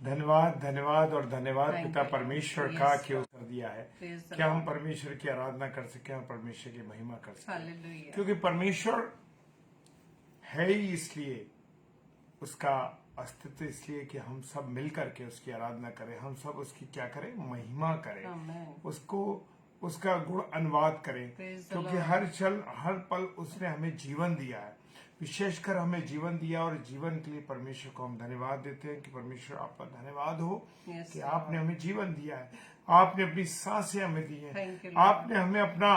धन्यवाद धन्यवाद और धन्यवाद पिता परमेश्वर का कि उत्तर दिया है। क्या हम परमेश्वर की आराधना कर सके और परमेश्वर की महिमा कर सके, क्योंकि परमेश्वर है ही इसलिए, उसका अस्तित्व इसलिए कि हम सब मिल करके उसकी आराधना करें, हम सब उसकी क्या करें, महिमा करें, उसको उसका गुण अनुवाद करें, क्योंकि हर पल उसने हमें जीवन दिया है, विशेषकर हमें जीवन दिया। और जीवन के लिए परमेश्वर को हम धन्यवाद देते हैं कि परमेश्वर आपका धन्यवाद हो कि आपने हमें जीवन दिया है, आपने अपनी सांसें हमें दी है, आपने हमें अपना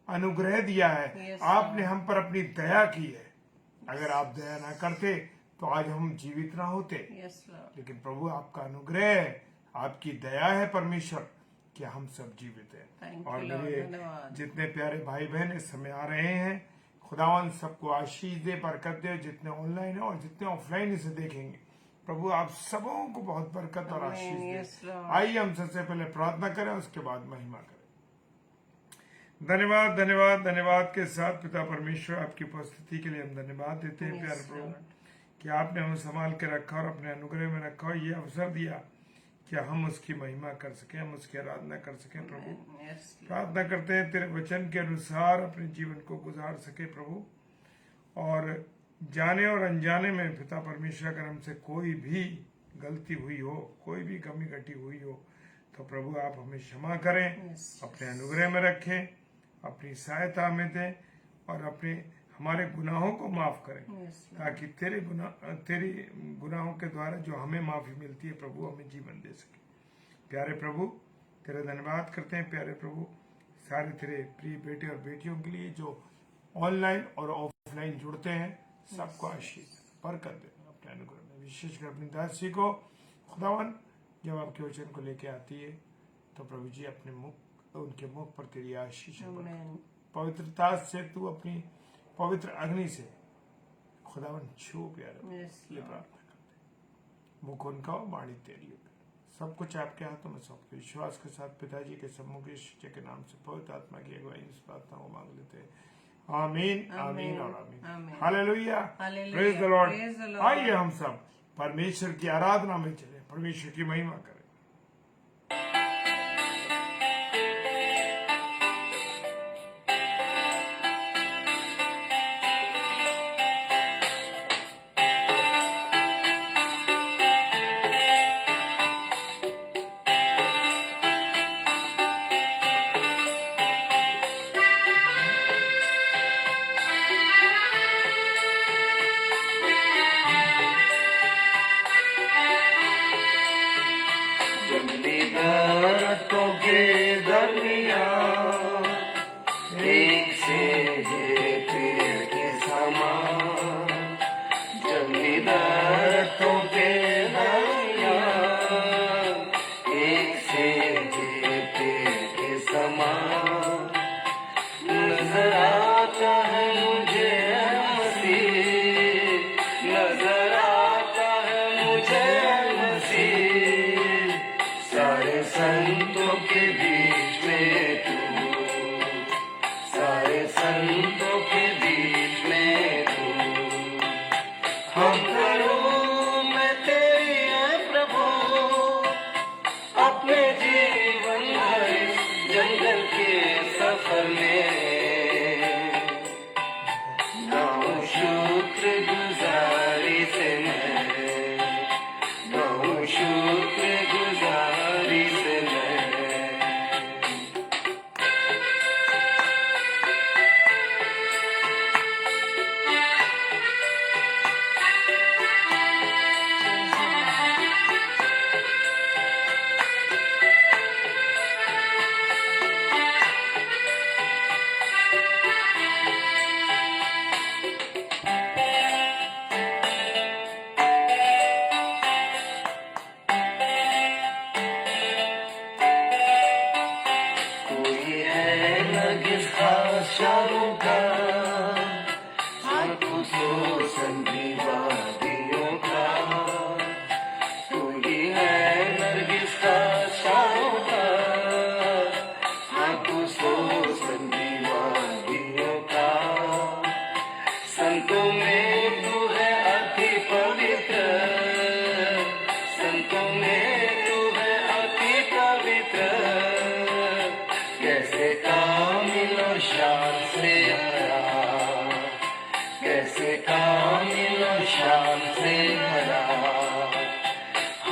अनुग्रह दिया है, आपने हम पर अपनी दया की है। अगर आप दया ना करते तो आज हम जीवित ना होते, लेकिन प्रभु आपका अनुग्रह है, आपकी दया है परमेश्वर कि हम सब जीवित हैं। और मेरे जितने प्यारे भाई बहन इस समय आ रहे हैं, खुदावन सबको आशीष दे, बरकत दे, जितने ऑनलाइन है और जितने ऑफलाइन इसे देखेंगे, प्रभु आप सबों को बहुत बरकत और आशीष दे। आइए हम सबसे पहले प्रार्थना करें, उसके बाद महिमा करें। धन्यवाद धन्यवाद धन्यवाद के साथ पिता परमेश्वर आपकी उपस्थिति के लिए हम धन्यवाद देते हैं प्यारे प्रभु कि आपने हमें संभाल के रखा और अपने अनुग्रह में रखा और ये अवसर दिया कि हम उसकी महिमा कर सकें, हम उसकी आराधना कर सकें। प्रभु प्रार्थना करते हैं तेरे वचन के अनुसार अपने जीवन को गुजार सके प्रभु, और जाने और अनजाने में पिता परमेश्वर अगर हमसे कोई भी गलती हुई हो, कोई भी कमी घटी हुई हो, तो प्रभु आप हमें क्षमा करें, अपने अनुग्रह में रखें, अपनी सहायता हमें दें और अपने हमारे गुनाहों को माफ करें, ताकि तेरी गुनाहों के द्वारा जो हमें माफी मिलती है प्रभु हमें जीवन दे सके। प्यारे प्रभु तेरा धन्यवाद करते हैं प्यारे प्रभु सारे तेरे प्रिय बेटे और बेटियों के लिए जो ऑनलाइन और ऑफलाइन जुड़ते हैं, सबको आशीष बरकत दे अपने अनुग्रह में। विशेषकर अपनी दासी को खुदावन जब आपके वचन को लेके आती है तो प्रभु जी अपने उनके मुख पर तेरी आशीष, पवित्रता से तू अपनी पवित्र अग्नि से खुदावन छू प्यारे ये प्रार्थना करते, मुख उनका और वाणी तेरी हो, सब कुछ आपके हाथों में सौंपते विश्वास के साथ पिताजी के सम्मुख यीशु के नाम से पवित्र आत्मा की अगुवाई इस प्रार्थना को मांग लेते हैं। आमीन आमीन और आमीन। Hallelujah, praise the Lord. आइए हम सब परमेश्वर की आराधना में चले, परमेश्वर की महिमा करें। संतों के बीच में तू, सारे संतों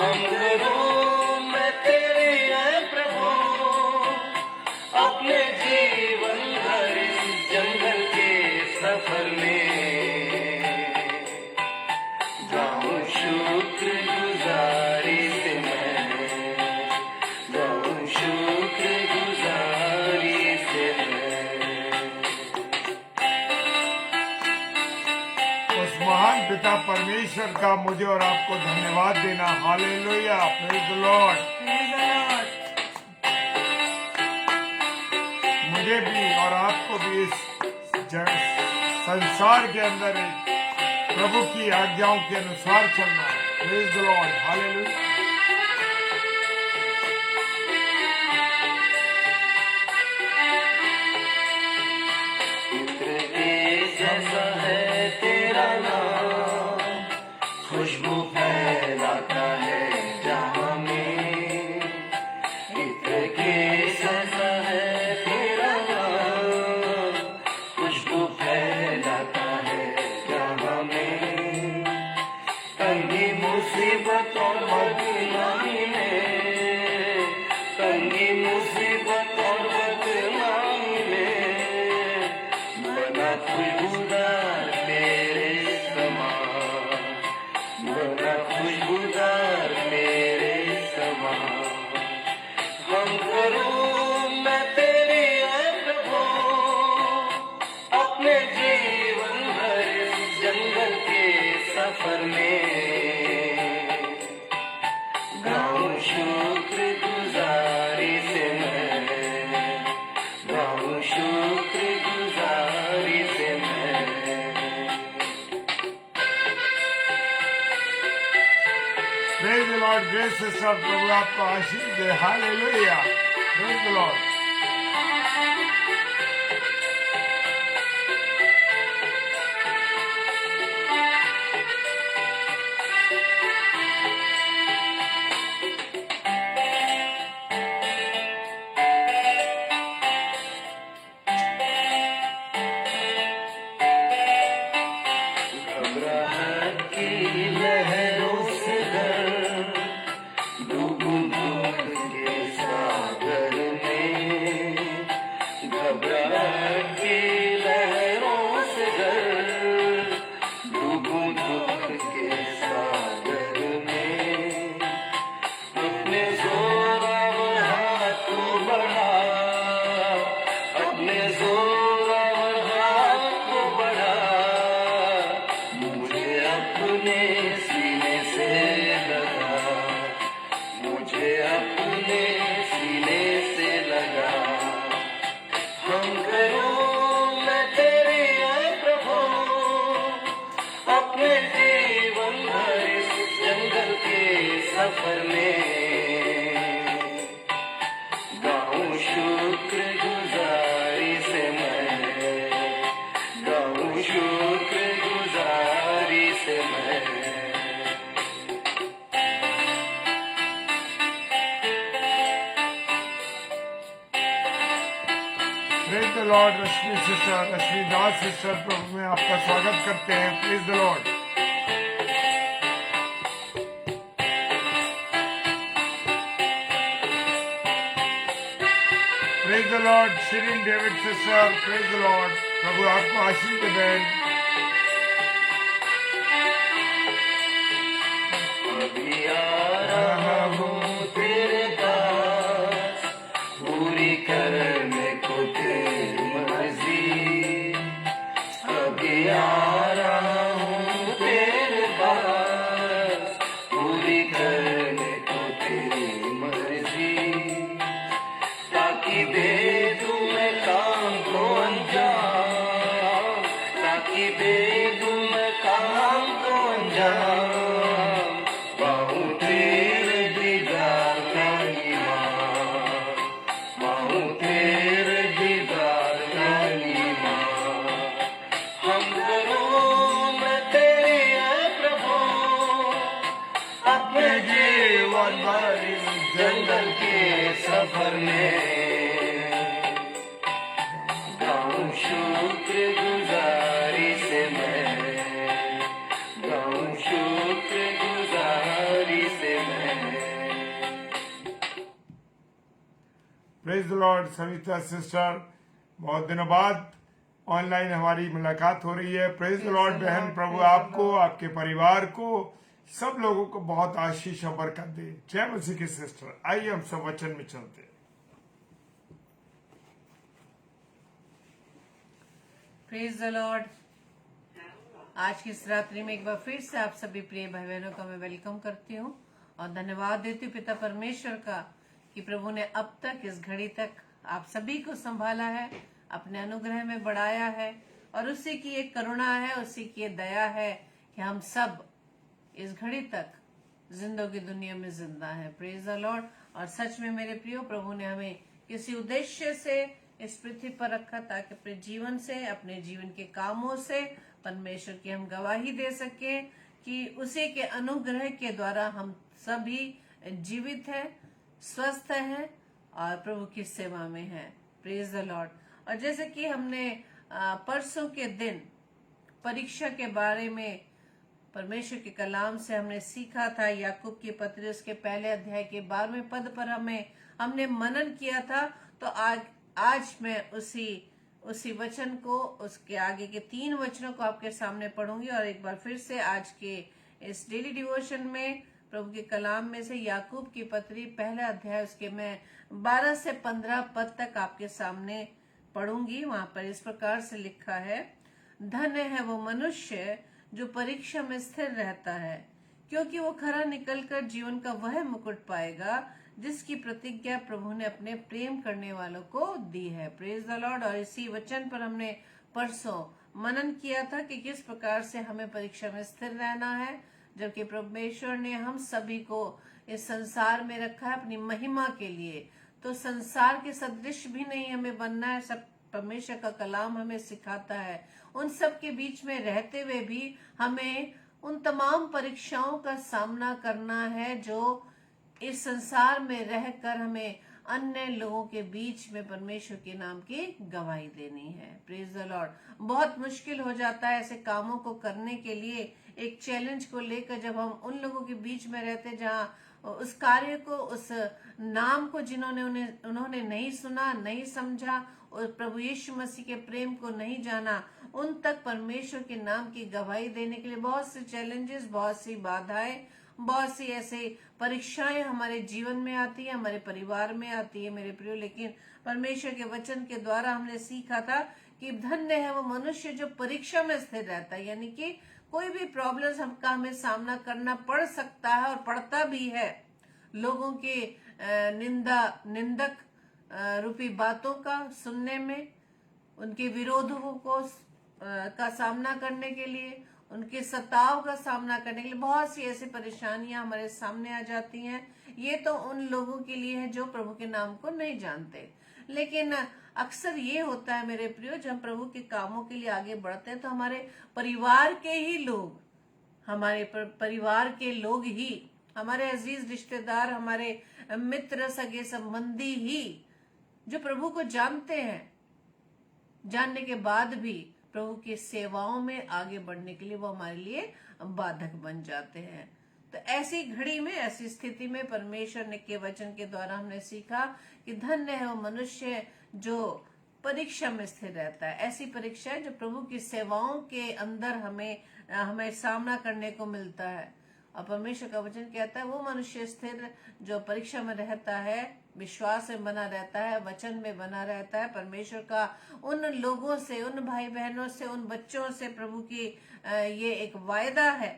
हम करूं मैं तेरे है प्रभु, अपने जीवन भर इस जंगल के सफर में गाऊं शुक्र गुजारी से मैं, गाऊं शुक्र गुजारी से मैं। उस महान पिता परमेश्वर का मुझे और आपको धन्यवाद देना। Hallelujah, praise the Lord. मुझे भी और आपको भी इस संसार के अंदर एक प्रभु की आज्ञाओं के अनुसार चलना है। Praise the Lord, hallelujah. इत्र के जैसा है तेरा नाम, खुशबू फैलाता है जहां में। इत्र के जैसा है तेरा नाम, खुशबू फैलाता है जहां में। तंगी मुसीबत और बदनामी में, तंगी मुसीबत और बदनामी में, बना खुशबूदार मेरे समान, बना खुशबूदार मेरे समान। हम करूं मैं तेरी है प्रभु, अपने जीवन भर इस जंगल के सफर में गाऊं शुक्र गुजारी से मैं, गाऊं शुक्र गुजारी से मैं। Praise the Lord, Grace sister, प्रभु आपको आशीष दे। Hallelujah, praise the Lord. घबराहट की लहरों से डर, डूबूं दुख के सागर में। घबराहट की लहरों से डर, डूबूं दुख के सागर में। अपने जोरावर हाथ को बढ़ा, अपने जोरावर हाथ को बढ़ा, मुझे अपने सीने से लगा, मुझे अपने सीने से लगा। हम करूं मैं तेरी है प्रभु, अपने जीवन भर इस जंगल के सफर में गाऊं शुक्र गुजारी से मैं, गाऊं शुक्र गुजारी से मैं। Praise the Lord. Rashmi sister, Rashmi Das sister, प्रभु में आपका स्वागत करते हैं। Praise the Lord. Praise the Lord. Shireen David sister, praise the Lord, प्रभु आपको आशीष दे बहन। अभी आ रहा हूँ तेरे पास, पूरी करने को तेरी मर्जी। अभी आ रहा हूँ तेरे पास, पूरी करने को तेरी मर्जी। ताकि दे दूं मैं काम को अंजाम, ताकि दे दूं मैं काम को अंजाम। पाऊं तेरे दीदार का ईमान, पाऊं तेरे दीदार का ईमान। हम करूं मैं तेरी है प्रभु, अपने जीवन भर इस जंगल के सफर में गाऊं शुक्र गुजारी से मैं, गाऊं शुक्र गुजारी से मैं। Praise the Lord Savita sister, बहुत दिनों बाद ऑनलाइन हमारी मुलाकात हो रही है। प्रेज द लॉर्ड बहन, प्रभु आपको, आपके परिवार को, सब लोगों को बहुत आशीष और बरकत दे। जय मसीह की सिस्टर। आइए हम सब वचन में चलते हैं। Praise the Lord. आज की इस रात्रि में एक बार फिर से आप सभी प्रिय भाई बहनों का मैं वेलकम करती हूँ और धन्यवाद देती हूँ पिता परमेश्वर का कि प्रभु ने अब तक इस घड़ी तक आप सभी को संभाला है, अपने अनुग्रह में बढ़ाया है और उसी की एक करुणा है, उसी की एक दया है कि हम सब इस घड़ी तक जिंदगी दुनिया में जिंदा है। Praise the Lord. और सच में मेरे प्रियो, प्रभु ने हमें किसी उद्देश्य से इस पृथ्वी पर रखा ताकि अपने जीवन से, अपने जीवन के कामों से परमेश्वर की हम गवाही दे सके कि उसी के अनुग्रह के द्वारा हम सभी जीवित हैं, स्वस्थ हैं और प्रभु की सेवा में हैं। Praise the Lord. और जैसे कि हमने परसों के दिन परीक्षा के बारे में परमेश्वर के कलाम से हमने सीखा था, याकूब की पत्री उसके पहले अध्याय के 12वें पद पर हमने मनन किया था। तो आज मैं उसी वचन को, उसके आगे के 3 वचनों को आपके सामने पढ़ूंगी और एक बार फिर से आज के इस डेली डिवोशन में प्रभु के कलाम में से याकूब की पत्री पहला अध्याय उसके मैं 12 से 15 पद तक आपके सामने पढ़ूंगी। वहां पर इस प्रकार से लिखा है, धन्य है वो मनुष्य जो परीक्षा में स्थिर रहता है, क्योंकि वो खरा निकलकर जीवन का वह मुकुट पाएगा जिसकी प्रतिज्ञा प्रभु ने अपने प्रेम करने वालों को दी है। Praise the Lord. और इसी वचन पर हमने परसों मनन किया था कि किस प्रकार से हमें परीक्षा में स्थिर रहना है, जबकि परमेश्वर ने हम सभी को इस संसार में रखा है अपनी महिमा के लिए। तो संसार के सदृश भी नहीं हमें बनना है। सब परमेश्वर का कलाम हमें सिखाता है। उन सब के बीच में रहते हुए भी हमें उन तमाम परीक्षाओं का सामना करना है जो इस संसार में रहकर हमें अन्य लोगों के बीच में परमेश्वर के नाम की गवाही देनी है। Praise the Lord. बहुत मुश्किल हो जाता है ऐसे कामों को करने के लिए, एक चैलेंज को लेकर, जब हम उन लोगों के बीच में रहते जहाँ उस कार्य को, उस नाम को उन्होंने नहीं सुना, नहीं समझा और प्रभु यीशु मसीह के प्रेम को नहीं जाना, उन तक परमेश्वर के नाम की गवाही देने के लिए बहुत से चैलेंजेस, बहुत सी बाधाएं, बहुत सी ऐसे परीक्षाएं हमारे जीवन में आती है, हमारे परिवार में आती है मेरे प्रियो। लेकिन परमेश्वर के वचन के द्वारा हमने सीखा था कि धन्य है वो मनुष्य जो परीक्षा में स्थिर रहता है। यानी कि कोई भी प्रॉब्लम्स का हमें सामना करना पड़ सकता है और पड़ता भी है, लोगों के निंदक रूपी बातों का सुनने में, उनके विरोधों को का सामना करने के लिए, उनके सताव का सामना करने के लिए बहुत सी ऐसी परेशानियां हमारे सामने आ जाती हैं। ये तो उन लोगों के लिए है जो प्रभु के नाम को नहीं जानते। लेकिन अक्सर ये होता है मेरे प्रियो, जब हम प्रभु के कामों के लिए आगे बढ़ते हैं तो हमारे परिवार के ही लोग, हमारे परिवार के लोग ही, हमारे अजीज रिश्तेदार, हमारे मित्र, सगे संबंधी ही जो प्रभु को जानते हैं, जानने के बाद भी प्रभु की सेवाओं में आगे बढ़ने के लिए वो हमारे लिए बाधक बन जाते हैं। तो ऐसी घड़ी में, ऐसी स्थिति में परमेश्वर ने के वचन के द्वारा हमने सीखा कि धन्य है वो मनुष्य जो परीक्षा में स्थिर रहता है। ऐसी परीक्षा है जो प्रभु की सेवाओं के अंदर हमें सामना करने को मिलता है। और परमेश्वर का वचन कहता है वो मनुष्य स्थिर जो परीक्षा में रहता है, विश्वास में बना रहता है, वचन में बना रहता है, परमेश्वर का उन लोगों से, उन भाई बहनों से, उन बच्चों से प्रभु की ये एक वायदा है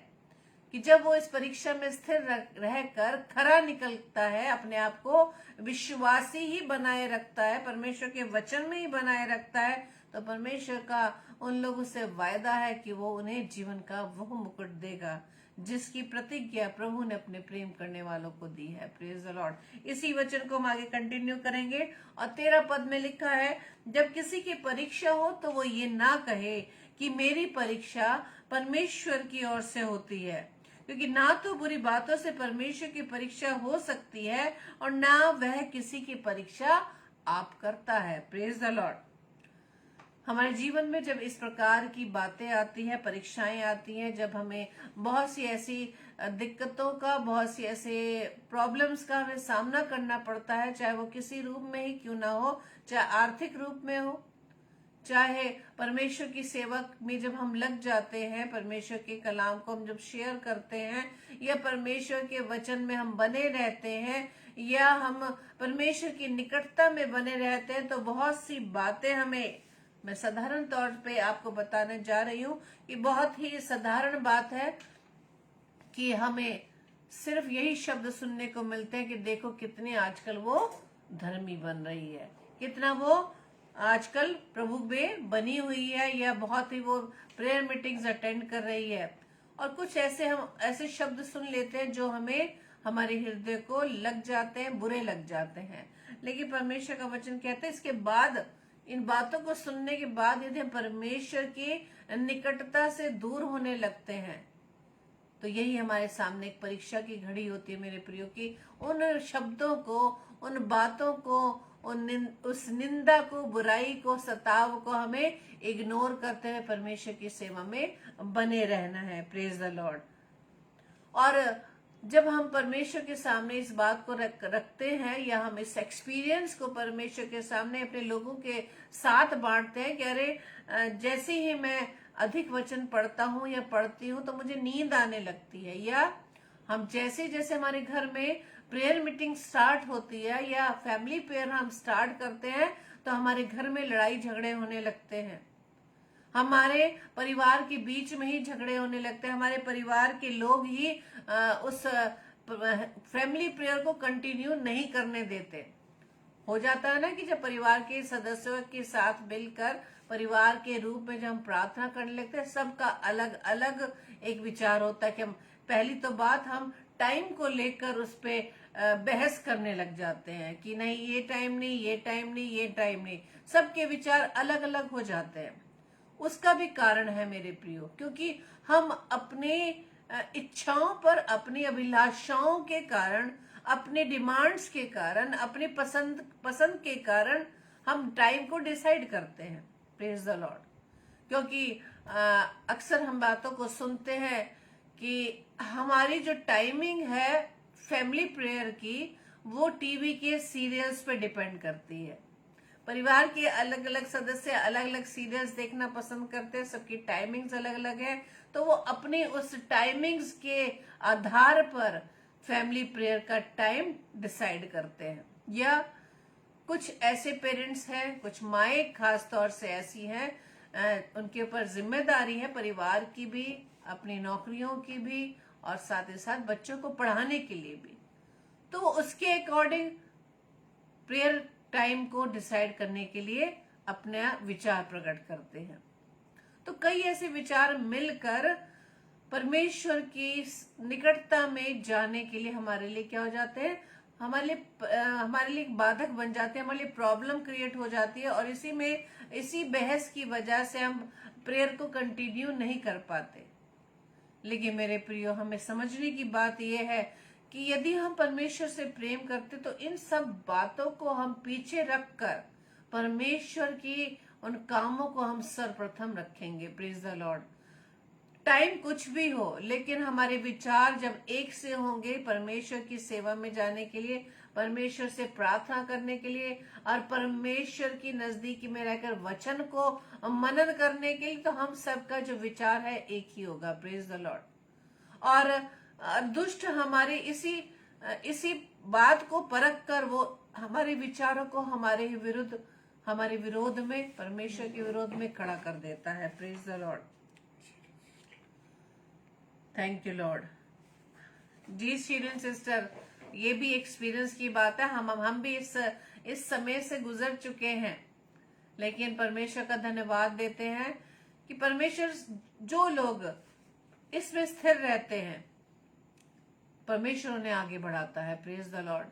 कि जब वो इस परीक्षा में स्थिर रहकर खरा निकलता है, अपने आप को विश्वासी ही बनाए रखता है, परमेश्वर के वचन में ही बनाए रखता है, तो परमेश्वर का उन लोगों से वायदा है कि वो उन्हें जीवन का वो मुकुट देगा जिसकी प्रतिज्ञा प्रभु ने अपने प्रेम करने वालों को दी है। Praise the Lord. इसी वचन को हम आगे कंटिन्यू करेंगे और 13 पद में लिखा है, जब किसी की परीक्षा हो तो वो ये ना कहे कि मेरी परीक्षा परमेश्वर की ओर से होती है, क्योंकि ना तो बुरी बातों से परमेश्वर की परीक्षा हो सकती है और ना वह किसी की परीक्षा आप करता है। Praise the Lord. हमारे जीवन में जब इस प्रकार की बातें आती हैं, परीक्षाएं आती हैं, जब हमें बहुत सी ऐसी दिक्कतों का, बहुत सी ऐसे प्रॉब्लम्स का हमें सामना करना पड़ता है, चाहे वो किसी रूप में ही क्यों ना हो, चाहे आर्थिक रूप में हो, चाहे परमेश्वर की सेवा में जब हम लग जाते हैं, परमेश्वर के कलाम को हम जब शेयर करते हैं, या परमेश्वर के वचन में हम बने रहते हैं, या हम परमेश्वर की निकटता में बने रहते हैं, तो बहुत सी बातें हमें, मैं साधारण तौर पे आपको बताने जा रही हूँ कि बहुत ही साधारण बात है कि हमें सिर्फ यही शब्द सुनने को मिलते हैं कि देखो कितनी आजकल वो धर्मी बन रही है, कितना वो आजकल प्रभु में बनी हुई है, या बहुत ही वो प्रेयर मीटिंग्स अटेंड कर रही है। और कुछ ऐसे हम ऐसे शब्द सुन लेते हैं जो हमें, हमारे हृदय को लग जाते हैं, बुरे लग जाते हैं। लेकिन परमेश्वर का वचन कहता है इसके बाद, इन बातों को सुनने के बाद यदि हम परमेश्वर की निकटता से दूर होने लगते हैं, तो यही हमारे सामने एक परीक्षा की घड़ी होती है मेरे प्रियो, की उन शब्दों को, उन बातों को, उस निंदा को, बुराई को, सताव को हमें इग्नोर करते हुए परमेश्वर की सेवा में बने रहना है। Praise the Lord. और जब हम परमेश्वर के सामने इस बात को रखते हैं, या हम इस एक्सपीरियंस को परमेश्वर के सामने अपने लोगों के साथ बांटते हैं कि अरे जैसे ही मैं अधिक वचन पढ़ता हूँ या पढ़ती हूँ तो मुझे नींद आने लगती है, या हम जैसे जैसे हमारे घर में प्रेयर मीटिंग स्टार्ट होती है या फैमिली प्रेयर हम स्टार्ट करते हैं, तो हमारे घर में लड़ाई झगड़े होने लगते हैं, हमारे परिवार के बीच में ही झगड़े होने लगते हैं, हमारे परिवार के लोग ही उस फैमिली प्रेयर को कंटिन्यू नहीं करने देते। हो जाता है ना कि जब परिवार के सदस्यों के साथ मिलकर परिवार के रूप में जब हम प्रार्थना करने लगते हैं, सबका अलग अलग एक विचार होता है कि हम, पहली तो बात, हम टाइम को लेकर उस पे बहस करने लग जाते हैं कि नहीं ये टाइम नहीं, ये टाइम नहीं, ये टाइम नहीं, सबके विचार अलग अलग हो जाते हैं। उसका भी कारण है मेरे प्रियो, क्योंकि हम अपने इच्छाओं पर, अपनी अभिलाषाओं के कारण, अपने डिमांड्स के कारण, अपने पसंद के कारण हम टाइम को डिसाइड करते हैं। Praise the Lord. क्योंकि अक्सर हम बातों को सुनते हैं कि हमारी जो टाइमिंग है फैमिली प्रेयर की, वो टीवी के सीरियल्स पे डिपेंड करती है। परिवार के अलग अलग सदस्य अलग अलग सीरियल्स देखना पसंद करते हैं, सबकी टाइमिंग्स अलग अलग है, तो वो अपनी उस टाइमिंग्स के आधार पर फैमिली प्रेयर का टाइम डिसाइड करते हैं। या कुछ ऐसे पेरेंट्स हैं, कुछ माएँ खास तौर से ऐसी हैं, उनके ऊपर जिम्मेदारी है परिवार की भी, अपनी नौकरियों की भी, और साथ ही साथ बच्चों को पढ़ाने के लिए भी, तो उसके अकॉर्डिंग प्रेयर टाइम को डिसाइड करने के लिए अपना विचार प्रकट करते हैं। तो कई ऐसे विचार मिलकर परमेश्वर की निकटता में जाने के लिए हमारे लिए क्या हो जाते हैं, हमारे लिए एक बाधक बन जाते हैं, हमारे लिए प्रॉब्लम क्रिएट हो जाती है, और इसी बहस की वजह से हम प्रेयर को कंटिन्यू नहीं कर पाते। लेकिन मेरे प्रियो, हमें समझने की बात यह है कि यदि हम परमेश्वर से प्रेम करते तो इन सब बातों को हम पीछे रखकर परमेश्वर की उन कामों को हम सर्वप्रथम रखेंगे। Praise the Lord. टाइम कुछ भी हो, लेकिन हमारे विचार जब एक से होंगे परमेश्वर की सेवा में जाने के लिए, परमेश्वर से प्रार्थना करने के लिए, और परमेश्वर की नजदीकी में रहकर वचन को मनन करने के लिए, तो हम सबका जो विचार है एक ही होगा। Praise the Lord. और दुष्ट हमारे इसी बात को परख कर वो हमारे विचारों को हमारे विरोध में, परमेश्वर के विरोध में खड़ा कर देता है। Praise the Lord. Thank you Lord. जी शीलन सिस्टर, ये भी एक्सपीरियंस की बात है, हम भी इस समय से गुजर चुके हैं, लेकिन परमेश्वर का धन्यवाद देते हैं कि परमेश्वर, जो लोग इसमें स्थिर रहते हैं, परमेश्वर उन्हें आगे बढ़ाता है। Praise the Lord.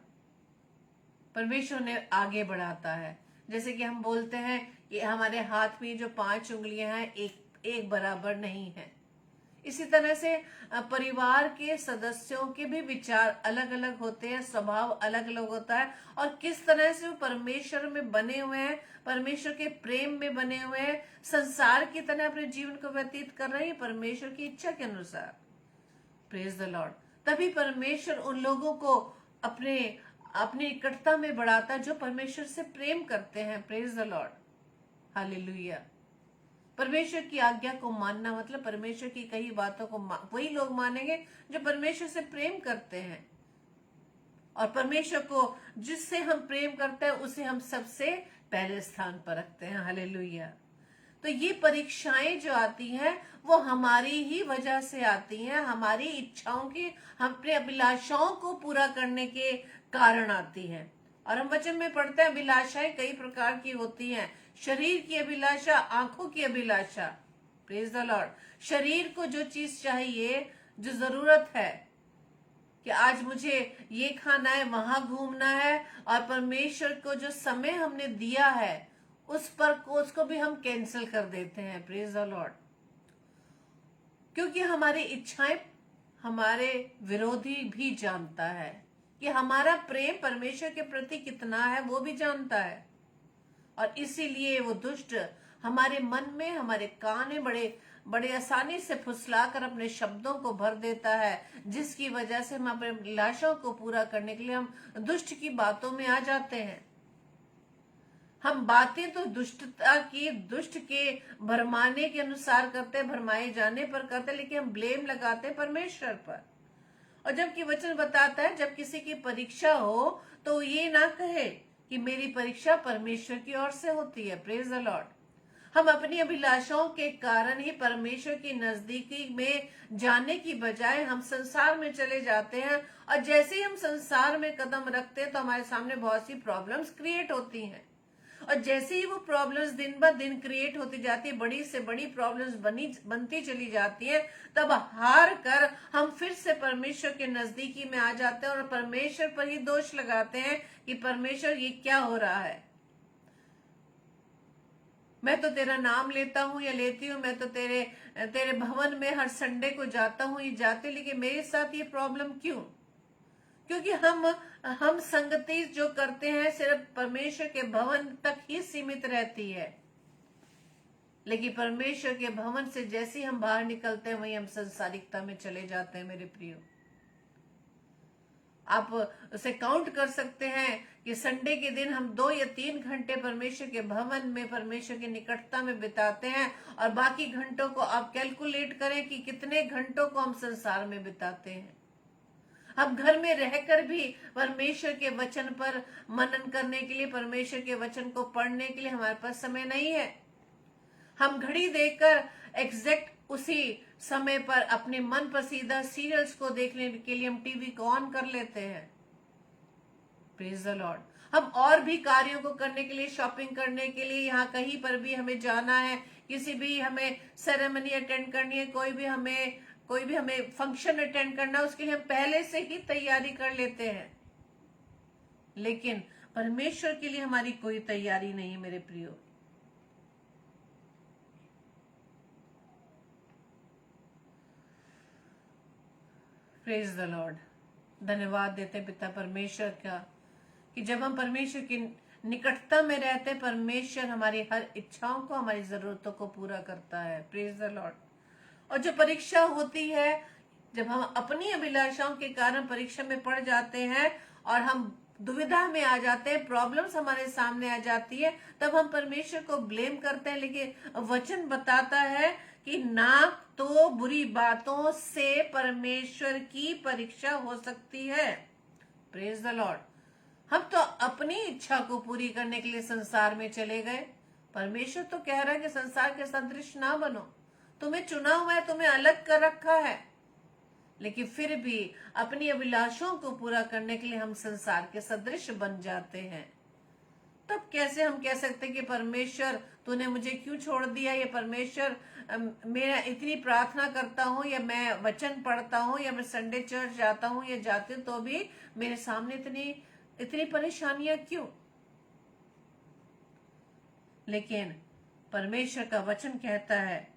परमेश्वर उन्हें आगे बढ़ाता है। जैसे कि हम बोलते हैं कि हमारे हाथ में जो 5 उंगलियां हैं एक बराबर नहीं है, इसी तरह से परिवार के सदस्यों के भी विचार अलग अलग होते हैं, स्वभाव अलग अलग होता है, और किस तरह से वो परमेश्वर में बने हुए हैं, परमेश्वर के प्रेम में बने हुए हैं, संसार की तरह अपने जीवन को व्यतीत कर रहे हैं परमेश्वर की इच्छा के अनुसार। Praise the Lord. तभी परमेश्वर उन लोगों को अपनी निकटता में बढ़ाता है जो परमेश्वर से प्रेम करते हैं। Praise the Lord, hallelujah. परमेश्वर की आज्ञा को मानना मतलब परमेश्वर की कई बातों को वही लोग मानेंगे जो परमेश्वर से प्रेम करते हैं, और परमेश्वर को जिससे हम प्रेम करते हैं उसे हम सबसे पहले स्थान पर रखते हैं। हालेलुया। तो ये परीक्षाएं जो आती हैं वो हमारी ही वजह से आती हैं, हमारी इच्छाओं की, हम अपने अभिलाषाओं को पूरा करने के कारण आती हैं। और हम वचन में पढ़ते हैं अभिलाषाएं कई प्रकार की होती हैं। शरीर की अभिलाषा, आंखों की अभिलाषा। Praise the Lord. शरीर को जो चीज चाहिए, जो जरूरत है कि आज मुझे ये खाना है, वहां घूमना है, और परमेश्वर को जो समय हमने दिया है उसको भी हम कैंसिल कर देते हैं। Praise the Lord. क्योंकि हमारी इच्छाएं हमारे विरोधी भी जानता है कि हमारा प्रेम परमेश्वर के प्रति कितना है, वो भी जानता है, और इसीलिए वो दुष्ट हमारे मन में, हमारे कान में बड़े आसानी से फुसलाकर अपने शब्दों को भर देता है, जिसकी वजह से हम अपने अभिलाषाओं को पूरा करने के लिए हम दुष्ट की बातों में आ जाते हैं। हम बातें तो दुष्ट के भरमाने के अनुसार करते हैं, भरमाए जाने पर करते हैं, लेकिन हम ब्लेम लगाते हैं परमेश्वर पर। और जबकि वचन बताता है जब किसी की परीक्षा हो तो ये ना कहे कि मेरी परीक्षा परमेश्वर की ओर से होती है। Praise the Lord. हम अपनी अभिलाषाओं के कारण ही परमेश्वर की नजदीकी में जाने की बजाय हम संसार में चले जाते हैं, और जैसे ही हम संसार में कदम रखते हैं तो हमारे सामने बहुत सी प्रॉब्लम्स क्रिएट होती हैं, और जैसे ही वो प्रॉब्लम्स दिन ब दिन क्रिएट होती जाती है, बड़ी से बड़ी प्रॉब्लम्स बनती चली जाती है, तब हार कर हम फिर से परमेश्वर के नजदीकी में आ जाते हैं और परमेश्वर पर ही दोष लगाते हैं कि परमेश्वर ये क्या हो रहा है। मैं तो तेरा नाम लेता हूँ या लेती हूँ, मैं तो तेरे भवन में हर संडे को जाता हूँ, ये जाते, लेकिन मेरे साथ ये प्रॉब्लम क्यों? क्योंकि हम संगति जो करते हैं सिर्फ परमेश्वर के भवन तक ही सीमित रहती है, लेकिन परमेश्वर के भवन से जैसे ही हम बाहर निकलते हैं वहीं हम संसारिकता में चले जाते हैं। मेरे प्रियो, आप उसे काउंट कर सकते हैं कि संडे के दिन हम 2 या 3 घंटे परमेश्वर के भवन में, परमेश्वर की निकटता में बिताते हैं, और बाकी घंटों को आप कैलकुलेट करें कि कितने घंटों को हम संसार में बिताते हैं। हम घर में रहकर भी परमेश्वर के वचन पर मनन करने के लिए, परमेश्वर के वचन को पढ़ने के लिए हमारे पास समय नहीं है। हम घड़ी देखकर एग्जैक्ट उसी समय पर अपने मन पसंदीदा सीरियल्स को देखने के लिए हम टीवी को ऑन कर लेते हैं। Praise the Lord. हम और भी कार्यों को करने के लिए, शॉपिंग करने के लिए, यहाँ कहीं पर भी हमें जाना है, किसी भी हमें सेरेमनी अटेंड करनी है, कोई भी हमें फंक्शन अटेंड करना है, उसके लिए हम पहले से ही तैयारी कर लेते हैं। लेकिन परमेश्वर के लिए हमारी कोई तैयारी नहीं है। मेरे प्रियो, प्रेज द लॉर्ड। धन्यवाद देते पिता परमेश्वर का कि जब हम परमेश्वर की निकटता में रहते, परमेश्वर हमारी हर इच्छाओं को, हमारी जरूरतों को पूरा करता है। Praise the Lord. और जो परीक्षा होती है, जब हम अपनी अभिलाषाओं के कारण परीक्षा में पड़ जाते हैं और हम दुविधा में आ जाते हैं, प्रॉब्लम्स हमारे सामने आ जाती है, तब हम परमेश्वर को ब्लेम करते हैं। लेकिन वचन बताता है कि ना तो बुरी बातों से परमेश्वर की परीक्षा हो सकती है। Praise the Lord. हम तो अपनी इच्छा को पूरी करने के लिए संसार में चले गए। परमेश्वर तो कह रहा है कि संसार के सदृश ना बनो, तुम्हें चुना हुआ है, तुम्हें अलग कर रखा है, लेकिन फिर भी अपनी अभिलाषाओं को पूरा करने के लिए हम संसार के सदृश बन जाते हैं। तब कैसे हम कह सकते हैं कि परमेश्वर तूने मुझे क्यों छोड़ दिया, या परमेश्वर मैं इतनी प्रार्थना करता हूँ, या मैं वचन पढ़ता हूँ, या मैं संडे चर्च जाता हूँ या जाती हूँ, तो भी मेरे सामने इतनी परेशानियां क्यों? लेकिन परमेश्वर का वचन कहता है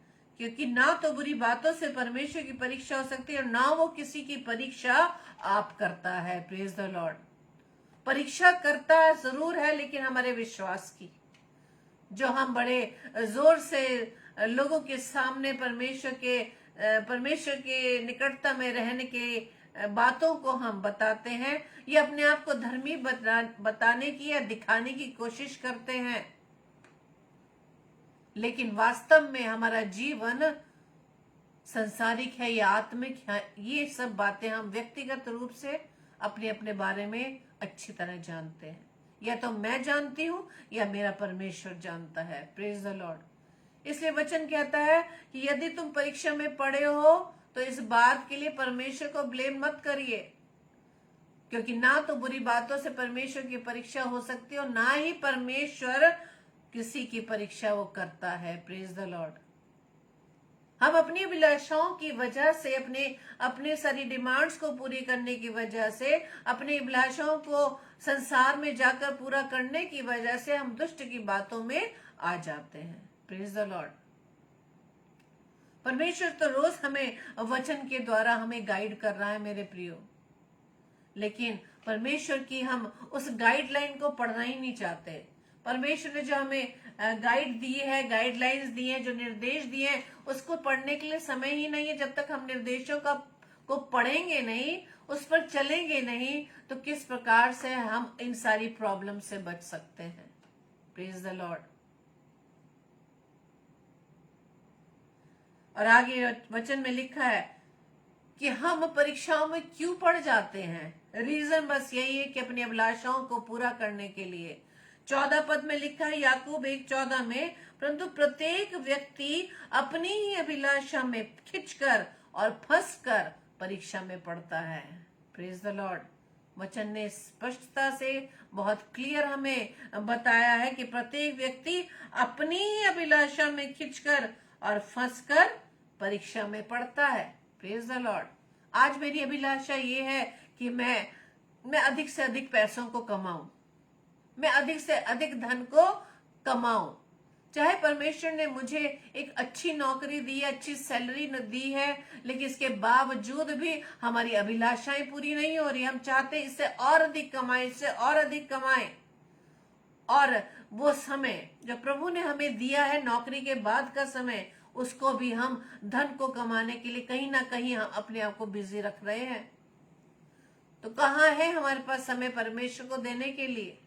क्योंकि ना तो बुरी बातों से परमेश्वर की परीक्षा हो सकती है और ना वो किसी की परीक्षा आप करता है। Praise the Lord. परीक्षा करता है जरूर है, लेकिन हमारे विश्वास की, जो हम बड़े जोर से लोगों के सामने परमेश्वर के निकटता में रहने के बातों को हम बताते हैं, ये अपने आप को धर्मी बताने की या दिखाने की कोशिश करते हैं, लेकिन वास्तव में हमारा जीवन संसारिक है या आत्मिक है, ये सब बातें हम व्यक्तिगत रूप से अपने अपने बारे में अच्छी तरह जानते हैं। या तो मैं जानती हूं या मेरा परमेश्वर जानता है। Praise the Lord. इसलिए वचन कहता है कि यदि तुम परीक्षा में पड़े हो तो इस बात के लिए परमेश्वर को ब्लेम मत करिए, क्योंकि ना तो बुरी बातों से परमेश्वर की परीक्षा हो सकती है और ना ही परमेश्वर किसी की परीक्षा वो करता है। Praise the Lord. हम अपनी अभिलाषाओं की वजह से, अपने सारी डिमांड्स को पूरी करने की वजह से, अपनी अभिलाषाओं को संसार में जाकर पूरा करने की वजह से हम दुष्ट की बातों में आ जाते हैं। Praise the Lord. परमेश्वर तो रोज हमें वचन के द्वारा हमें गाइड कर रहा है मेरे प्रियो, लेकिन परमेश्वर की हम उस गाइडलाइन को पढ़ना ही नहीं चाहते। परमेश्वर ने जो हमें गाइड दी है, गाइडलाइंस दी है, जो निर्देश दिए हैं, उसको पढ़ने के लिए समय ही नहीं है। जब तक हम निर्देशों को पढ़ेंगे नहीं, उस पर चलेंगे नहीं, तो किस प्रकार से हम इन सारी प्रॉब्लम से बच सकते हैं। Praise the Lord. और आगे वचन में लिखा है कि हम परीक्षाओं में क्यों पड़ जाते हैं। रीजन बस यही है कि अपनी अभिलाषाओं को पूरा करने के लिए। 14 पद में लिखा है याकूब 1:14 में, परंतु प्रत्येक व्यक्ति अपनी ही अभिलाषा में खिंचकर और फंसकर परीक्षा में पड़ता है। Praise the Lord. वचन ने स्पष्टता से बहुत क्लियर हमें बताया है कि प्रत्येक व्यक्ति अपनी ही अभिलाषा में खिंचकर और फंसकर परीक्षा में पड़ता है। Praise the Lord. आज मेरी अभिलाषा ये है कि मैं अधिक से अधिक पैसों को कमाऊं, मैं अधिक से अधिक धन को कमाऊं। चाहे परमेश्वर ने मुझे एक अच्छी नौकरी दी है, अच्छी सैलरी दी है, लेकिन इसके बावजूद भी हमारी अभिलाषाएं पूरी नहीं हो रही। हम चाहते हैं इससे और अधिक कमाएं, इससे और अधिक कमाएं, और वो समय जो प्रभु ने हमें दिया है नौकरी के बाद का समय, उसको भी हम धन को कमाने के लिए कहीं ना कहीं हम अपने आप को बिजी रख रहे हैं। तो कहाँ है हमारे पास समय परमेश्वर को देने के लिए।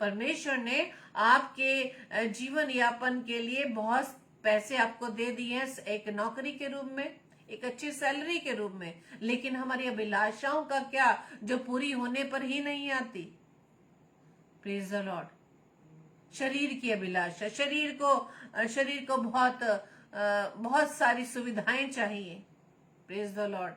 परमेश्वर ने आपके जीवन यापन के लिए बहुत पैसे आपको दे दिए हैं, एक नौकरी के रूप में, एक अच्छी सैलरी के रूप में, लेकिन हमारी अभिलाषाओं का क्या, जो पूरी होने पर ही नहीं आती। Praise the Lord. शरीर की अभिलाषा, शरीर को बहुत सारी सुविधाएं चाहिए। Praise the Lord.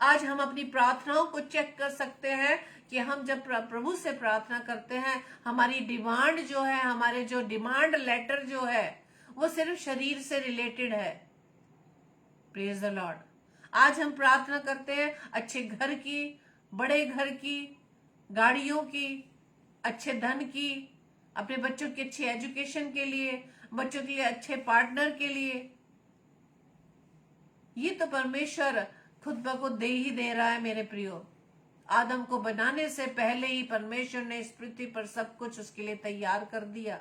आज हम अपनी प्रार्थनाओं को चेक कर सकते हैं कि हम जब प्रभु से प्रार्थना करते हैं, हमारी डिमांड जो है, हमारे जो डिमांड लेटर जो है, वो सिर्फ शरीर से रिलेटेड है। Praise the Lord. आज हम प्रार्थना करते हैं अच्छे घर की, बड़े घर की, गाड़ियों की, अच्छे धन की, अपने बच्चों की अच्छी एजुकेशन के लिए, बच्चों के लिए अच्छे पार्टनर के लिए। ये तो परमेश्वर खुद ब खुद दे ही दे रहा है मेरे प्रियो। आदम को बनाने से पहले ही परमेश्वर ने इस पृथ्वी पर सब कुछ उसके लिए तैयार कर दिया।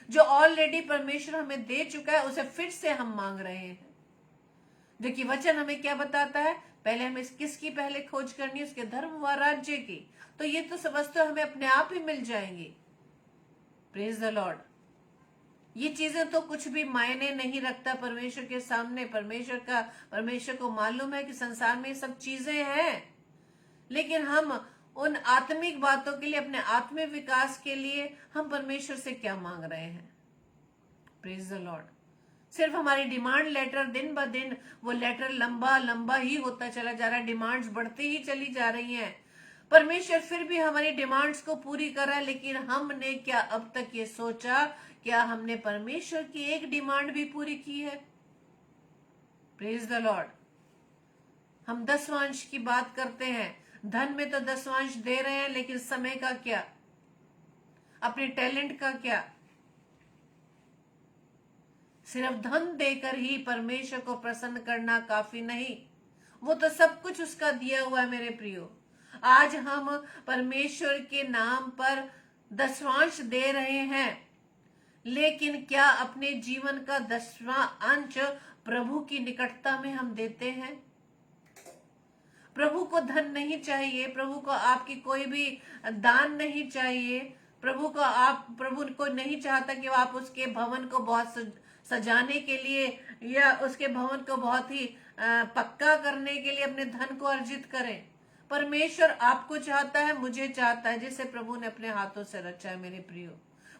जो ऑलरेडी परमेश्वर हमें दे चुका है, उसे फिर से हम मांग रहे हैं। जो कि वचन हमें क्या बताता है, पहले हमें किसकी पहले खोज करनी है, उसके धर्म व राज्य की। तो ये तो सब वस्तु हमें अपने आप ही मिल जाएंगी। Praise the Lord. ये चीजें तो कुछ भी मायने नहीं रखता परमेश्वर के सामने। परमेश्वर को मालूम है कि संसार में ये सब चीजें हैं, लेकिन हम उन आत्मिक बातों के लिए, अपने आत्मिक विकास के लिए हम परमेश्वर से क्या मांग रहे हैं। Praise the Lord. सिर्फ हमारी डिमांड लेटर दिन ब दिन वो लेटर लंबा ही होता चला जा रहा है, डिमांड्स बढ़ती ही चली जा रही हैं। परमेश्वर फिर भी हमारी डिमांड्स को पूरी कर रहा है, लेकिन हमने क्या अब तक ये सोचा, क्या हमने परमेश्वर की एक डिमांड भी पूरी की है। Praise the Lord. हम दसवांश की बात करते हैं, धन में तो दसवांश दे रहे हैं, लेकिन समय का क्या, अपने टैलेंट का क्या। सिर्फ धन देकर ही परमेश्वर को प्रसन्न करना काफी नहीं, वो तो सब कुछ उसका दिया हुआ है मेरे प्रियो। आज हम परमेश्वर के नाम पर दशवांश दे रहे हैं, लेकिन क्या अपने जीवन का 10वां अंश प्रभु की निकटता में हम देते हैं? प्रभु को धन नहीं चाहिए, प्रभु को आपकी कोई भी दान नहीं चाहिए, प्रभु को नहीं चाहता कि आप उसके भवन को बहुत सजाने के लिए या उसके भवन को बहुत ही पक्का करने के लिए अपने धन को अर्जित करें। परमेश्वर आपको चाहता है, मुझे चाहता है, जिसे प्रभु ने अपने हाथों से रचा है मेरे प्रियो।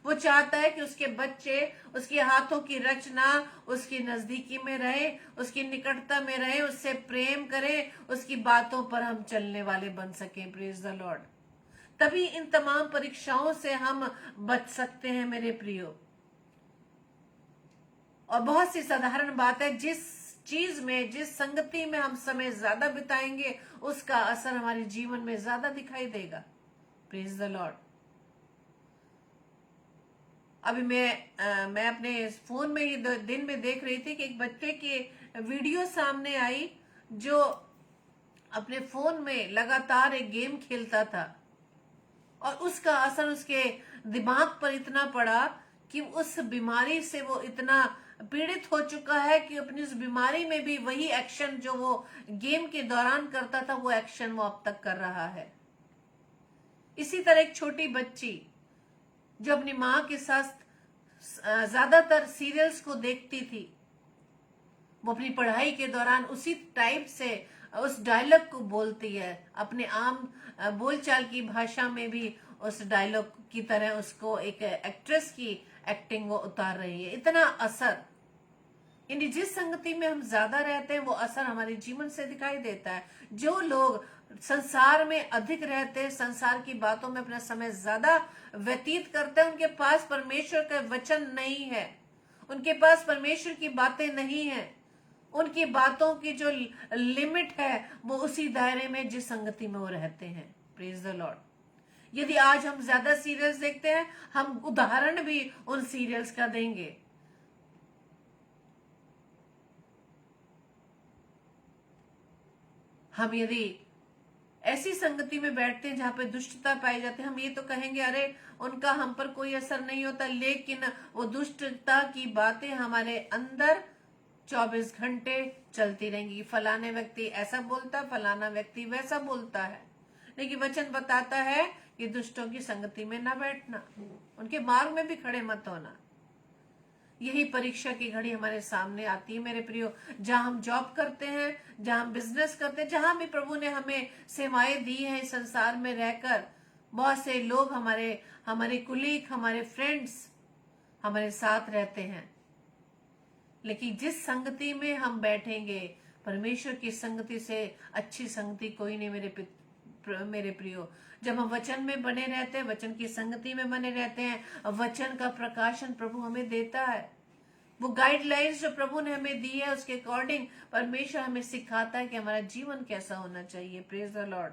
वो चाहता है कि उसके बच्चे उसके हाथों की रचना उसकी नजदीकी में रहे, उसकी निकटता में रहे, उससे प्रेम करें, उसकी बातों पर हम चलने वाले बन सकें। Praise the Lord. तभी इन तमाम परीक्षाओं से हम बच सकते हैं मेरे प्रियो। और बहुत सी साधारण बात है, जिस चीज में, जिस संगति में हम समय ज्यादा बिताएंगे, उसका असर हमारे जीवन में ज्यादा दिखाई देगा। Praise the Lord. अभी मैं अपने फोन में ही दिन में देख रही थी कि एक बच्चे की वीडियो सामने आई जो अपने फोन में लगातार एक गेम खेलता था, और उसका असर उसके दिमाग पर इतना पड़ा कि उस बीमारी से वो इतना पीड़ित हो चुका है कि अपनी उस बीमारी में भी वही एक्शन जो वो गेम के दौरान करता था, वो एक्शन वो अब तक कर रहा है। इसी तरह एक छोटी बच्ची जो अपनी माँ के साथ ज्यादातर सीरियल्स को देखती थी, वो अपनी पढ़ाई के दौरान उसी टाइप से उस डायलॉग को बोलती है, अपने आम बोलचाल की भाषा में भी उस डायलॉग की तरह उसको एक एक्ट्रेस की एक्टिंग वो उतार रही है। इतना असर, यानी जिस संगति में हम ज्यादा रहते हैं वो असर हमारे जीवन से दिखाई देता है। जो लोग संसार में अधिक रहते हैं, संसार की बातों में अपना समय ज्यादा व्यतीत करते हैं, उनके पास परमेश्वर का वचन नहीं है, उनके पास परमेश्वर की बातें नहीं है, उनकी बातों की जो लिमिट है वो उसी दायरे में जिस संगति में वो रहते हैं। Praise the Lord. यदि आज हम ज्यादा सीरियल्स देखते हैं, हम उदाहरण भी उन सीरियल्स का देंगे। हम यदि ऐसी संगति में बैठते हैं जहां पे दुष्टता पाई जाती है, हम ये तो कहेंगे अरे उनका हम पर कोई असर नहीं होता, लेकिन वो दुष्टता की बातें हमारे अंदर 24 घंटे चलती रहेंगी। फलाने व्यक्ति ऐसा बोलता है, फलाना व्यक्ति वैसा बोलता है। लेकिन वचन बताता है कि दुष्टों की संगति में ना बैठना, उनके मार्ग में भी खड़े मत होना। यही परीक्षा की घड़ी हमारे सामने आती है मेरे प्रियो। जहां हम जॉब करते हैं, जहां हम बिजनेस करते हैं, जहां भी प्रभु ने हमें सेवाएं दी हैं इस संसार में रहकर, बहुत से लोग हमारे कुलीग, हमारे फ्रेंड्स हमारे साथ रहते हैं, लेकिन जिस संगति में हम बैठेंगे, परमेश्वर की संगति से अच्छी संगति कोई नहीं मेरे प्रियो। जब हम वचन में बने रहते हैं, वचन की संगति में बने रहते हैं, वचन का प्रकाशन प्रभु हमें देता है। वो गाइडलाइंस जो प्रभु ने हमें दी है, उसके अकॉर्डिंग परमेश्वर हमें सिखाता है कि हमारा जीवन कैसा होना चाहिए। Praise the Lord.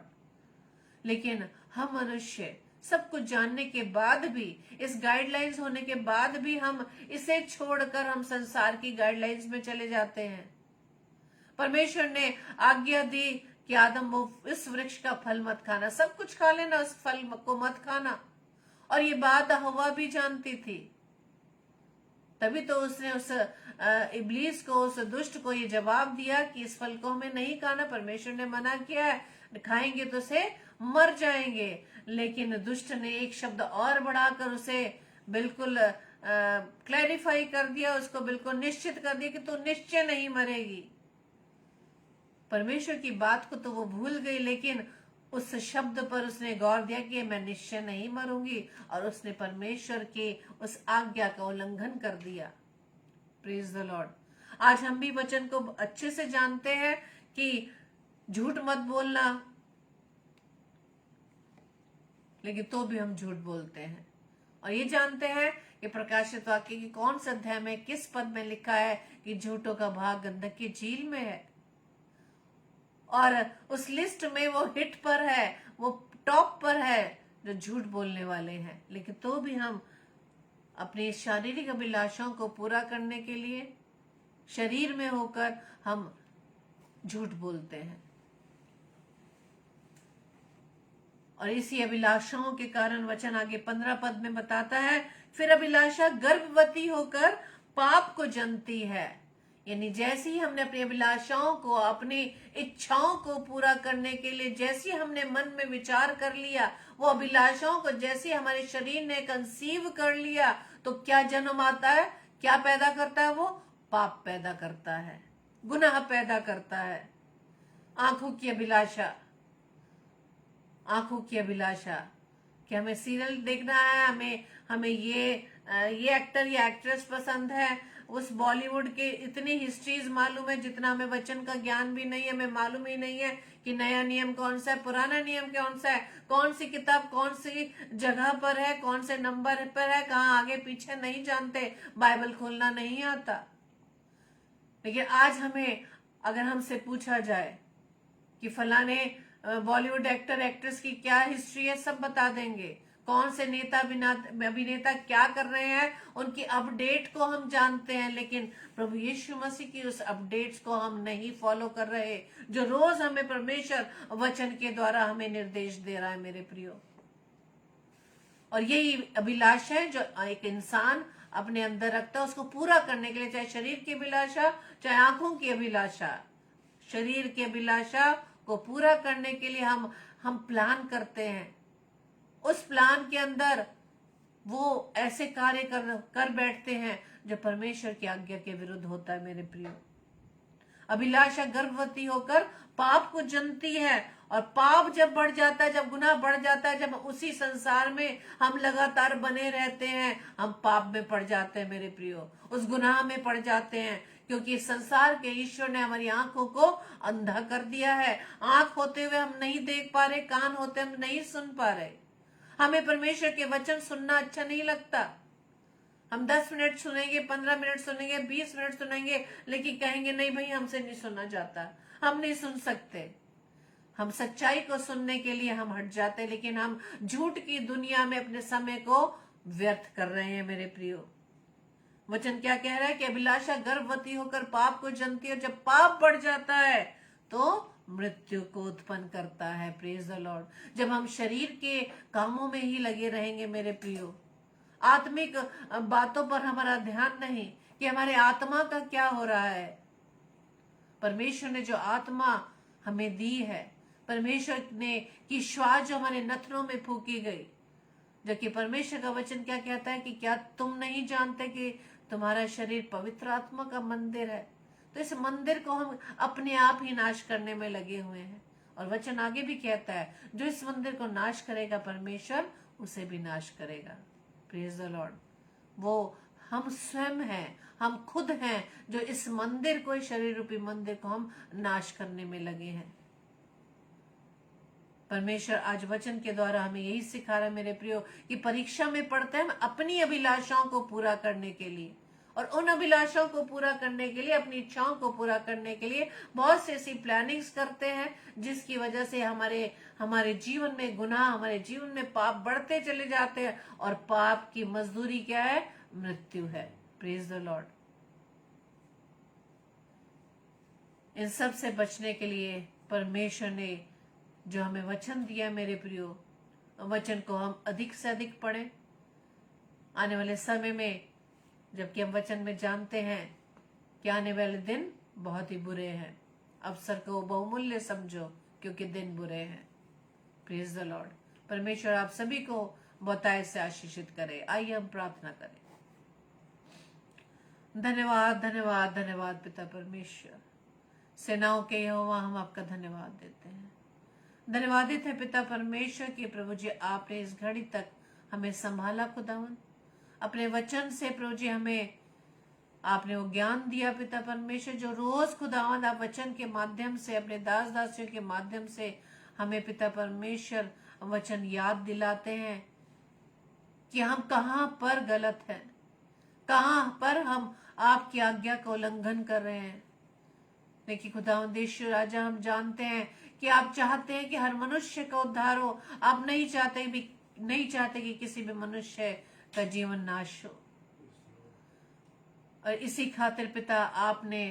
लेकिन हम मनुष्य सब कुछ जानने के बाद भी, इस गाइडलाइंस होने के बाद भी हम इसे छोड़कर हम संसार की गाइडलाइंस में चले जाते हैं। परमेश्वर ने आज्ञा दी कि आदम वो इस वृक्ष का फल मत खाना, सब कुछ खा लेना, उस फल को मत खाना। और ये बात हवा भी जानती थी, तभी तो उसने उस इब्लीस को, उस दुष्ट को ये जवाब दिया कि इस फल को हमें नहीं खाना, परमेश्वर ने मना किया है, खाएंगे तो से मर जाएंगे। लेकिन दुष्ट ने एक शब्द और बढ़ाकर उसे बिल्कुल क्लैरिफाई कर दिया, उसको बिल्कुल निश्चित कर दिया कि तू निश्चय नहीं मरेगी। परमेश्वर की बात को तो वो भूल गई, लेकिन उस शब्द पर उसने गौर दिया कि मैं निश्चय नहीं मरूंगी, और उसने परमेश्वर के उस आज्ञा का उल्लंघन कर दिया। Praise the Lord. आज हम भी वचन को अच्छे से जानते हैं कि झूठ मत बोलना, लेकिन तो भी हम झूठ बोलते हैं। और ये जानते हैं कि प्रकाशित वाक्य की कौन से अध्याय में किस पद में लिखा है कि झूठों का भाग गंधक की झील में है, और उस लिस्ट में वो हिट पर है, वो टॉप पर है जो झूठ बोलने वाले हैं। लेकिन तो भी हम अपनी शारीरिक अभिलाषाओं को पूरा करने के लिए शरीर में होकर हम झूठ बोलते हैं, और इसी अभिलाषाओं के कारण वचन आगे 15 पद में बताता है, फिर अभिलाषा गर्भवती होकर पाप को जनती है। यानी जैसे ही हमने अपनी अभिलाषाओं को, अपनी इच्छाओं को पूरा करने के लिए जैसे ही हमने मन में विचार कर लिया, वो अभिलाषाओं को जैसे ही हमारे शरीर ने कंसीव कर लिया, तो क्या जन्म आता है, क्या पैदा करता है? वो पाप पैदा करता है, गुनाह पैदा करता है। आंखों की अभिलाषा, आंखों की अभिलाषा कि हमें सीरियल देखना है, हमें ये एक्टर या एक्ट्रेस पसंद है, उस बॉलीवुड के इतनी हिस्ट्रीज मालूम है जितना हमें वचन का ज्ञान भी नहीं है। हमें मालूम ही नहीं है कि नया नियम कौन सा है, पुराना नियम कौन सा है, कौन सी किताब कौन सी जगह पर है, कौन से नंबर पर है, कहाँ आगे पीछे नहीं जानते, बाइबल खोलना नहीं आता। लेकिन आज हमें अगर हमसे पूछा जाए कि फलाने बॉलीवुड एक्टर एक्ट्रेस की क्या हिस्ट्री है, सब बता देंगे। कौन से नेता अभिनेता क्या कर रहे हैं, उनकी अपडेट को हम जानते हैं, लेकिन प्रभु यीशु मसीह की उस अपडेट्स को हम नहीं फॉलो कर रहे, जो रोज हमें परमेश्वर वचन के द्वारा हमें निर्देश दे रहा है मेरे प्रियो। और यही अभिलाषा है जो एक इंसान अपने अंदर रखता है, उसको पूरा करने के लिए, चाहे शरीर की अभिलाषा, चाहे आंखों की अभिलाषा, शरीर की अभिलाषा को पूरा करने के लिए हम प्लान करते हैं। उस प्लान के अंदर वो ऐसे कार्य कर बैठते हैं जो परमेश्वर की आज्ञा के विरुद्ध होता है मेरे प्रियो। अभिलाषा गर्भवती होकर पाप को जनती है, और पाप जब बढ़ जाता है, जब गुनाह बढ़ जाता है, जब उसी संसार में हम लगातार बने रहते हैं, हम पाप में पड़ जाते हैं मेरे प्रियो, उस गुनाह में पड़ जाते हैं, क्योंकि इस संसार के ईश्वर ने हमारी आंखों को अंधा कर दिया है। आंख होते हुए हम नहीं देख पा रहे, कान होते हम नहीं सुन पा रहे। हमें परमेश्वर के वचन सुनना अच्छा नहीं लगता। हम 10 मिनट सुनेंगे, 15 मिनट सुनेंगे, 20 मिनट सुनेंगे, लेकिन कहेंगे नहीं भाई हमसे नहीं सुना जाता, हम नहीं सुन सकते। हम सच्चाई को सुनने के लिए हम हट जाते हैं, लेकिन हम झूठ की दुनिया में अपने समय को व्यर्थ कर रहे हैं मेरे प्रियो। वचन क्या कह रहा है कि अभिलाषा गर्भवती होकर पाप को जनती है, और जब पाप बढ़ जाता है तो मृत्यु को उत्पन्न करता है। Praise the Lord. जब हम शरीर के कामों में ही लगे रहेंगे मेरे प्रियो, आत्मिक बातों पर हमारा ध्यान नहीं कि हमारे आत्मा का क्या हो रहा है। परमेश्वर ने जो आत्मा हमें दी है, परमेश्वर ने की श्वास जो हमारे नथनों में फूकी गई, जबकि परमेश्वर का वचन क्या कहता है कि क्या तुम नहीं जानते कि तुम्हारा शरीर पवित्र आत्मा का मंदिर है। तो इस मंदिर को हम अपने आप ही नाश करने में लगे हुए हैं। और वचन आगे भी कहता है, जो इस मंदिर को नाश करेगा परमेश्वर उसे भी नाश करेगा। Praise the Lord. वो हम स्वयं हैं, हम खुद हैं जो इस मंदिर को, इस शरीर रूपी मंदिर को हम नाश करने में लगे हैं। परमेश्वर आज वचन के द्वारा हमें यही सिखा रहा है मेरे प्रियो कि परीक्षा में पढ़ते हैं हम अपनी अभिलाषाओं को पूरा करने के लिए, और उन अभिलाषाओं को पूरा करने के लिए, अपनी इच्छाओं को पूरा करने के लिए बहुत सी ऐसी प्लानिंग्स करते हैं, जिसकी वजह से हमारे जीवन में गुनाह, हमारे जीवन में पाप बढ़ते चले जाते हैं, और पाप की मजदूरी क्या है? मृत्यु है। Praise the Lord. इन सब से बचने के लिए परमेश्वर ने जो हमें वचन दिया मेरे प्रियो, वचन को हम अधिक से अधिक पढ़ें। आने वाले समय में जबकि हम वचन में जानते हैं कि आने वाले दिन बहुत ही बुरे हैं, अवसर को बहुमूल्य समझो क्योंकि दिन बुरे हैं। Praise the Lord. परमेश्वर आप सभी को बहुतायत से आशीषित करे। आइए हम प्रार्थना करें। धन्यवाद धन्यवाद धन्यवाद पिता परमेश्वर, सेनाओं के यहोवा हम आपका धन्यवाद देते हैं। धन्यवादित है पिता परमेश्वर की प्रभु जी आपने इस घड़ी तक हमें संभाला खुदावन, अपने वचन से प्रभु जी हमें आपने वो ज्ञान दिया पिता परमेश्वर, जो रोज खुदावन आप वचन के माध्यम से, अपने दास दासियों के माध्यम से हमें पिता परमेश्वर वचन याद दिलाते हैं कि हम कहाँ पर गलत हैं, कहाँ पर हम आपकी आज्ञा का उल्लंघन कर रहे हैं। लेकिन खुदावंद यीशु राजा हम जानते हैं कि आप चाहते हैं कि हर मनुष्य का उद्धार हो। आप नहीं चाहते कि किसी भी मनुष्य का जीवन नाश हो। और इसी खातिर पिता आपने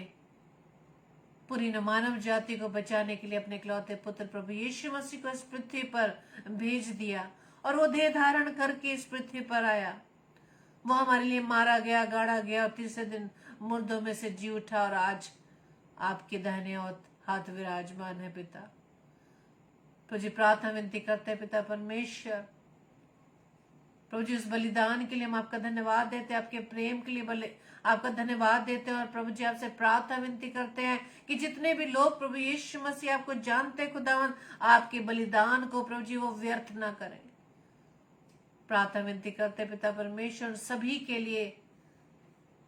पूरी मानव जाति को बचाने के लिए अपने इकलौते पुत्र प्रभु यीशु मसीह को इस पृथ्वी पर भेज दिया और वो देह धारण करके इस पृथ्वी पर आया। वो हमारे लिए मारा गया, गाड़ा गया और तीसरे दिन मुर्दों में से जी उठा और आज आपके दाहिने हाथ विराजमान है पिता। प्रभु जी प्रार्थना विनती करते हैं पिता परमेश्वर, प्रभु जी उस बलिदान के लिए हम आपका धन्यवाद देते हैं, आपके प्रेम के लिए आपका धन्यवाद देते हैं और प्रभु जी आपसे प्रार्थना विनती करते हैं कि जितने भी लोग प्रभु यीशु मसीह आपको जानते हैं खुदावन, आपके बलिदान को प्रभु जी वो व्यर्थ ना करें। प्रार्थना विनती करते हैं पिता परमेश्वर सभी के लिए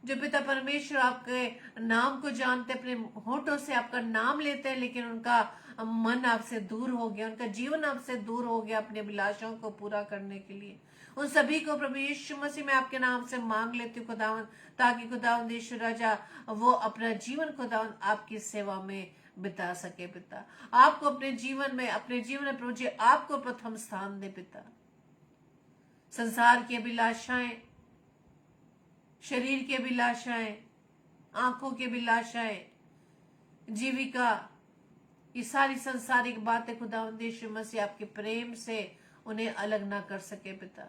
जो पिता परमेश्वर आपके नाम को जानते, अपने होठों से आपका नाम लेते हैं लेकिन उनका मन आपसे दूर हो गया, उनका जीवन आपसे दूर हो गया अपने अभिलाषाओं को पूरा करने के लिए। उन सभी को प्रभु यीशु मसीह में आपके नाम से मांग लेती हूँ खुदावन, ताकि खुदावन यीशु राजा वो अपना जीवन खुदावन आपकी सेवा में बिता सके पिता। आपको अपने जीवन में प्रभु जी आपको प्रथम स्थान दे पिता। संसार की अभिलाषाएं, शरीर की अभिलाषाएं, आंखों की अभिलाषाएं, जीविका, ये सारी संसारिक बातें खुदावंद यीशु मसीह आपके प्रेम से उन्हें अलग ना कर सके पिता।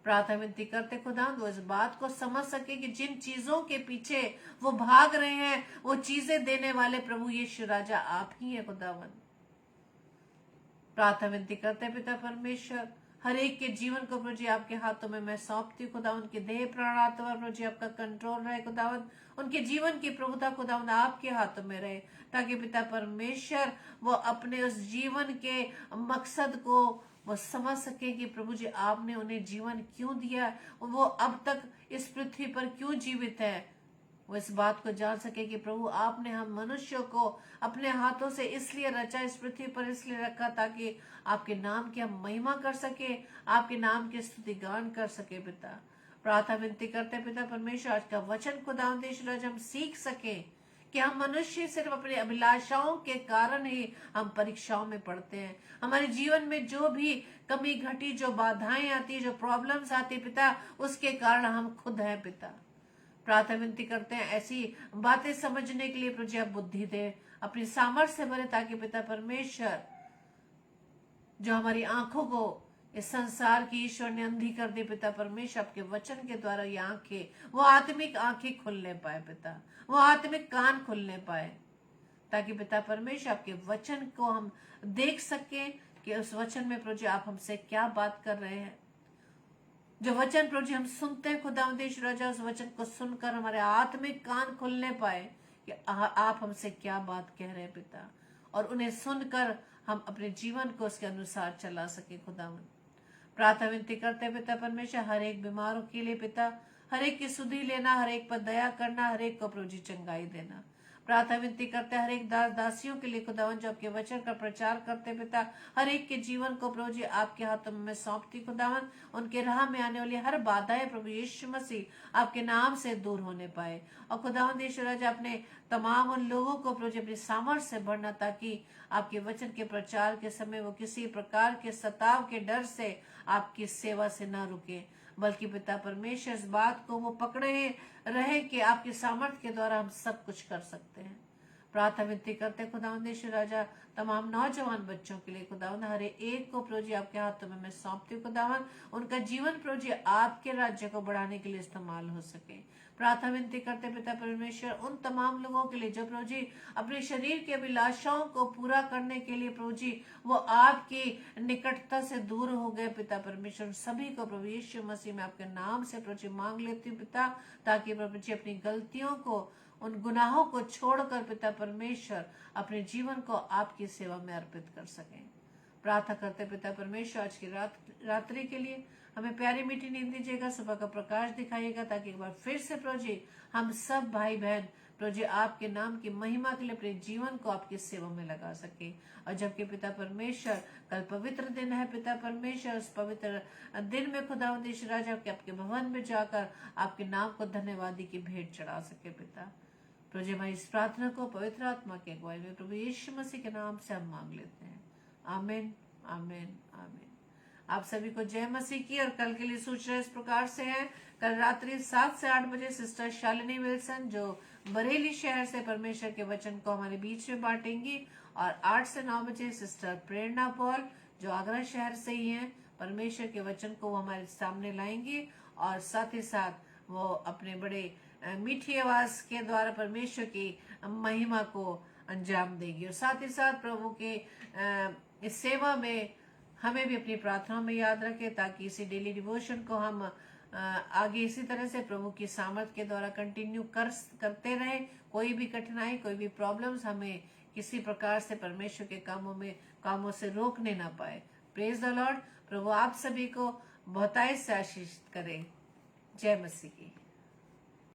प्रार्थना विनती करते खुदावंद वो इस बात को समझ सके कि जिन चीजों के पीछे वो भाग रहे हैं वो चीजें देने वाले प्रभु यीशु राजा आप ही है खुदावंद। प्रार्थना विनती करते पिता परमेश्वर हर एक के जीवन को प्रभु जी आपके हाथों में मैं सौंपती हूँ खुदावंद। उनके देह प्राण आत्मा प्रभु जी आपका कंट्रोल रहे खुदावंद, उनके जीवन की प्रभुता खुदावंद आपके हाथों में रहे, ताकि पिता परमेश्वर वो अपने उस जीवन के मकसद को वो समझ सके कि प्रभु जी आपने उन्हें जीवन क्यों दिया, वो अब तक इस पृथ्वी पर क्यों जीवित है। वो इस बात को जान सके कि प्रभु आपने हम मनुष्यों को अपने हाथों से इसलिए रचा, इस पृथ्वी पर इसलिए रखा ताकि आपके नाम की हम महिमा कर सके, आपके नाम की स्तुति गान कर सके पिता। प्रार्थना विनती करते पिता परमेश्वर आज का वचन खुदावंद यीशु राजा हम सीख सके कि हम मनुष्य सिर्फ अपनी अभिलाषाओं के कारण ही हम परीक्षाओं में पड़ते हैं। हमारे जीवन में जो भी कमी घटी, जो बाधाएं आती, जो प्रॉब्लम्स आती पिता, उसके कारण हम खुद हैं पिता। प्रार्थना विनती करते हैं ऐसी बातें समझने के लिए प्रभु जी आप बुद्धि दे, अपनी सामर्थ्य से भरे, ताकि पिता परमेश्वर जो हमारी आंखों को इस संसार की ईश्वर ने अंधी कर दी पिता परमेश्वर, आपके वचन के द्वारा ये आंखें, वो आत्मिक आंखें खुलने पाए पिता, वो आत्मिक कान खुलने पाए, ताकि पिता परमेश्वर आपके वचन को हम देख सकें कि उस वचन में प्रभु जी आप हमसे क्या बात कर रहे हैं। जो वचन प्रभु जी हम सुनते हैं खुदावंद यीशु राजा, उस वचन को सुनकर हमारे आत्मिक कान खुलने पाए कि आप हमसे क्या बात कह रहे हैं पिता, और उन्हें सुनकर हम अपने जीवन को उसके अनुसार चला सके खुदावंद। प्रार्थना विनती करते हैं पिता परमेश्वर हर एक बीमारों के लिए पिता, हर एक की सुधि लेना, हर एक पर दया करना, हर एक को प्रभु जी चंगाई देना। प्रार्थना विनती करते हैं हर एक दास दासियों के लिए खुदावन जो आपके वचन का प्रचार करते पिता, हर एक के जीवन को प्रभु जी आपके हाथों में सौंपती खुदावन। उनके राह में आने वाली हर बाधाएं प्रभु यीशु मसीह आपके नाम से दूर होने पाए, और खुदावन यीशु राजा अपने तमाम उन लोगों को प्रभु जी अपनी सामर्थ्य से बढ़ना, ताकि आपके वचन के प्रचार के समय वो किसी प्रकार के सताव के डर से आपकी सेवा से न रुके, बल्कि पिता परमेश्वर इस बात को वो पकड़े रहे कि आपकी सामर्थ्य के द्वारा हम सब कुछ कर सकते हैं। प्रार्थना विनती करते खुदावंद यीशु राजा तमाम नौजवान बच्चों के लिए खुदावंद हर एक को प्रभु जी आपके हाथों में मैं सौंपती हूँ खुदावंद, उनका जीवन प्रभु जी आपके राज्य को बढ़ाने के लिए इस्तेमाल हो सके। प्रार्थना विनती करते पिता परमेश्वर उन तमाम लोगों के लिए जो प्रभु जी अपने शरीर की अभिलाषाओं को पूरा करने के लिए प्रभु जी वो आपकी निकटता से दूर हो गए पिता परमेश्वर, सभी को प्रभु यीशु मसीह में आपके नाम से प्रभु जी मांग लेती हूँ पिता, ताकि प्रभु जी अपनी गलतियों को, उन गुनाहों को छोड़कर पिता परमेश्वर अपने जीवन को आपकी सेवा में अर्पित कर सकें। प्रार्थना करते पिता परमेश्वर आज की रात्रि के लिए हमें प्यारी मीठी नींद दीजिएगा, सुबह का प्रकाश दिखाइएगा, ताकि एक बार फिर से प्रभु जी हम सब भाई बहन प्रभु जी आपके नाम की महिमा के लिए अपने जीवन को आपकी सेवा में लगा सके। और जबकि पिता परमेश्वर कल पवित्र दिन है पिता परमेश्वर, उस पवित्र दिन में खुदावंद यीशु राजा के आपके भवन में जाकर आपके नाम को धन्यवादी की भेंट चढ़ा सके पिता। प्रभु जी हमारी इस प्रार्थना को पवित्र आत्मा के अगुवाई में प्रभु यीशु मसीह के नाम से हम मांग लेते हैं, आमीन आमीन आमीन। आप सभी को जय मसीह की। और कल के लिए सूचना इस प्रकार से है, कल रात्रि 7 से 8 बजे सिस्टर शालिनी विल्सन जो बरेली शहर से परमेश्वर के वचन को हमारे बीच में बांटेंगी, और 8 से 9 बजे सिस्टर प्रेरणा पॉल जो आगरा शहर से ही हैं परमेश्वर के वचन को वो हमारे सामने लाएंगी, और साथ ही साथ वो अपने बड़े मीठी आवाज के द्वारा परमेश्वर की महिमा को अंजाम देगी। और साथ ही साथ प्रभु के इस सेवा में हमें भी अपनी प्रार्थना में याद रखें, ताकि इसी डेली डिवोशन को हम आगे इसी तरह से प्रभु की सामर्थ के द्वारा कंटिन्यू करते रहे। कोई भी कठिनाई, कोई भी प्रॉब्लम्स हमें किसी प्रकार से परमेश्वर के कामों से रोकने ना पाए। Praise the Lord. प्रभु आप सभी को बहुतायत से आशीष करे। जय मसीह की।